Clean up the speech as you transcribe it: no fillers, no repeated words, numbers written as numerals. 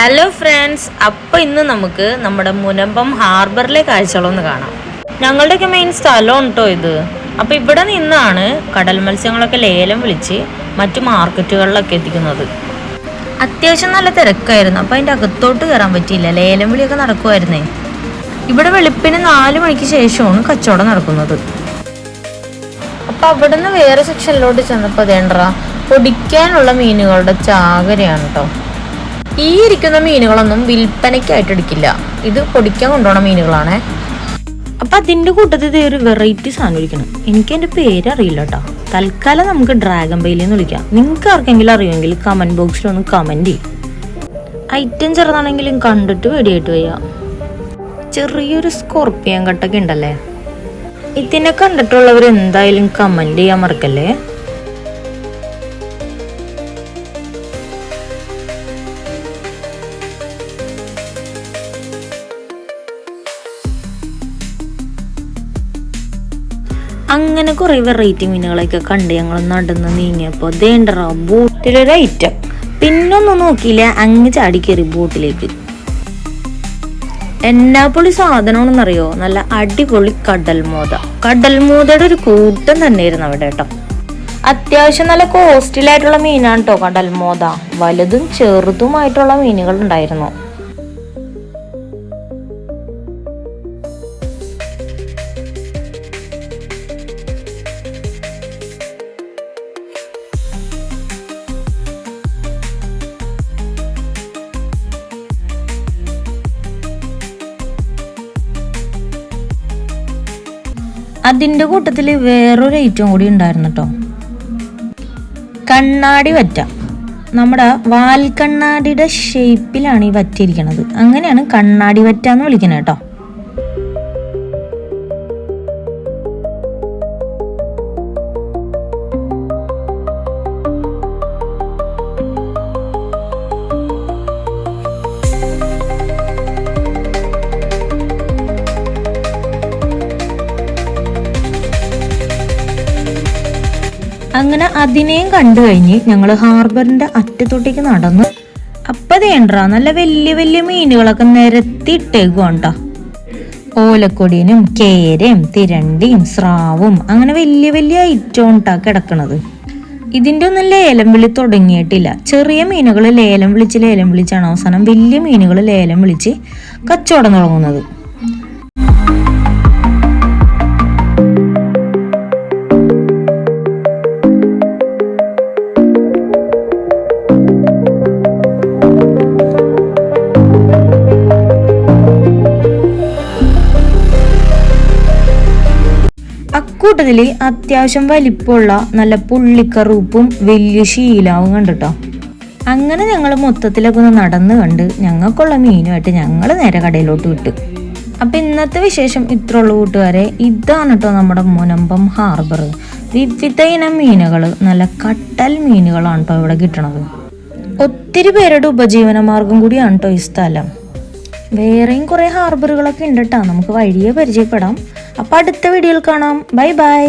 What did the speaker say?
Hello friends, അപ്പോൾ ഇന്ന് നമുക്ക് നമ്മുടെ മുനമ്പം ഹാർബറിലെ കാഴ്ചകളൊന്ന് കാണാം. ഞങ്ങളുടെയൊക്കെ മെയിൻ സ്ഥലം കേട്ടോ ഇത്. അപ്പോൾ ഇവിടെ നിന്നാണ് കടൽ മത്സ്യങ്ങളൊക്കെ ലേലം വിളിച്ച് മറ്റു മാർക്കറ്റുകളിലൊക്കെ എത്തിക്കുന്നത്. അത്യാവശ്യം നല്ല തിരക്കായിരുന്നു. അപ്പോൾ അതിൻ്റെ അകത്തോട്ട് കയറാൻ പറ്റിയില്ല, ലേലം വിളിയൊക്കെ നടക്കുമായിരുന്നേ. ഇവിടെ വെളുപ്പിന് 4 മണിക്ക് ശേഷമാണ് കച്ചവടം നടക്കുന്നത്. അപ്പോൾ അവിടെ നിന്ന് വേറെ സെക്ഷനിലോട്ട് ചെന്നപ്പോൾ അതേണ്ടറാ പൊടിക്കാനുള്ള മീനുകളുടെ ചാകരയാണ് കേട്ടോ. ഈ ഇരിക്കുന്ന മീനുകളൊന്നും വിൽപ്പനയ്ക്കായിട്ട് എടുക്കില്ല, ഇത് പൊടിക്കാൻ കൊണ്ടുപോകുന്ന മീനുകളാണേ. അപ്പം അതിൻ്റെ കൂട്ടത്തിൽ ഒരു വെറൈറ്റി സാധനം വിളിക്കണം. എനിക്ക് എൻ്റെ പേരറിയില്ല കേട്ടോ. തൽക്കാലം നമുക്ക് ഡ്രാഗൺ ബെയിലെന്ന് വിളിക്കാം. നിങ്ങൾക്ക് ആർക്കെങ്കിലും അറിയുമെങ്കിൽ കമൻറ്റ് ബോക്സിലൊന്ന് കമൻറ്റ് ചെയ്യും. ഐറ്റം ചെറുതാണെങ്കിലും കണ്ടിട്ട് പേടിയായിട്ട് വയ്യ. ചെറിയൊരു സ്കോർപ്പിയൻ കട്ടൊക്കെ ഉണ്ടല്ലേ. ഇതിനെ കണ്ടിട്ടുള്ളവർ എന്തായാലും കമൻറ്റ് ചെയ്യാൻ മറക്കല്ലേ. അങ്ങനെ കുറെ വെറൈറ്റി മീനുകളൊക്കെ കണ്ട് ഞങ്ങൾ നടന്ന് നീങ്ങിയപ്പോൾ ദേണ്ടറ ബോട്ടിലൊരു ഐറ്റം. പിന്നൊന്നും നോക്കിയില്ല, അങ്ങ് ചാടി കയറി ബോട്ടിലേക്ക്. എന്നാ പൊളി സാധനമാണെന്നറിയോ, നല്ല അടിപൊളി കടൽമോതയുടെ ഒരു കൂട്ടം തന്നെയായിരുന്നു അവിടെ കേട്ടോ. അത്യാവശ്യം നല്ല കോസ്റ്റ്ലിയായിട്ടുള്ള മീനാണ് കേട്ടോ കടൽമോത. വലുതും ചെറുതുമായിട്ടുള്ള മീനുകൾ ഉണ്ടായിരുന്നു. അതിൻ്റെ കൂട്ടത്തിൽ വേറൊരു ഐറ്റം കൂടി ഉണ്ടായിരുന്നു കേട്ടോ, കണ്ണാടി വറ്റ. നമ്മുടെ വാൽക്കണ്ണാടിയുടെ ഷേപ്പിലാണ് ഈ വറ്റിയിരിക്കുന്നത്. അങ്ങനെയാണ് കണ്ണാടി വറ്റ എന്ന് വിളിക്കുന്നത് കേട്ടോ. അങ്ങനെ അതിനെയും കണ്ടു കഴിഞ്ഞ് ഞങ്ങൾ ഹാർബറിന്റെ അറ്റത്തോട്ടേക്ക് നടന്നു. അപ്പതേണ്ടാ നല്ല വലിയ വലിയ മീനുകളൊക്കെ നിരത്തിയിട്ടേക്കുവാണ് കേട്ടോ. ഓലക്കൊടിയനും കേരയും തിരണ്ടിയും സ്രാവും അങ്ങനെ വലിയ വലിയ ഐറ്റം ഉണ്ടാ കിടക്കണത്. ഇതിൻ്റെ ഒന്നും ലേലം വിളി തുടങ്ങിയിട്ടില്ല. ചെറിയ മീനുകൾ ലേലം വിളിച്ചാണ് അവസാനം വലിയ മീനുകൾ ലേലം വിളിച്ച് കച്ചവടം തുടങ്ങുന്നത്. അക്കൂട്ടത്തില് അത്യാവശ്യം വലിപ്പമുള്ള നല്ല പുള്ളിക്കറുപ്പും വലിയ ശീലാവും കണ്ടിട്ടോ. അങ്ങനെ ഞങ്ങൾ മൊത്തത്തിലൊക്കെ ഒന്ന് നടന്ന് കണ്ട് ഞങ്ങൾക്കുള്ള മീനുമായിട്ട് ഞങ്ങൾ നേരെ കടയിലോട്ട് വിട്ടു. അപ്പം ഇന്നത്തെ വിശേഷം ഇത്രയുള്ള കൂട്ടുകാരെ. ഇതാണ് കേട്ടോ നമ്മുടെ മുനമ്പം ഹാർബർ. വിവിധ ഇനം മീനുകൾ, നല്ല കട്ടൽ മീനുകളാണ് കേട്ടോ ഇവിടെ കിട്ടണത്. ഒത്തിരി പേരുടെ ഉപജീവന മാർഗം കൂടിയാണ് കേട്ടോ ഈ സ്ഥലം. വേറെയും കുറേ ഹാർബറുകളൊക്കെ ഉണ്ട് കേട്ടോ, നമുക്ക് വഴിയെ പരിചയപ്പെടാം. അപ്പോൾ അടുത്ത വീഡിയോയിൽ കാണാം. Bye bye.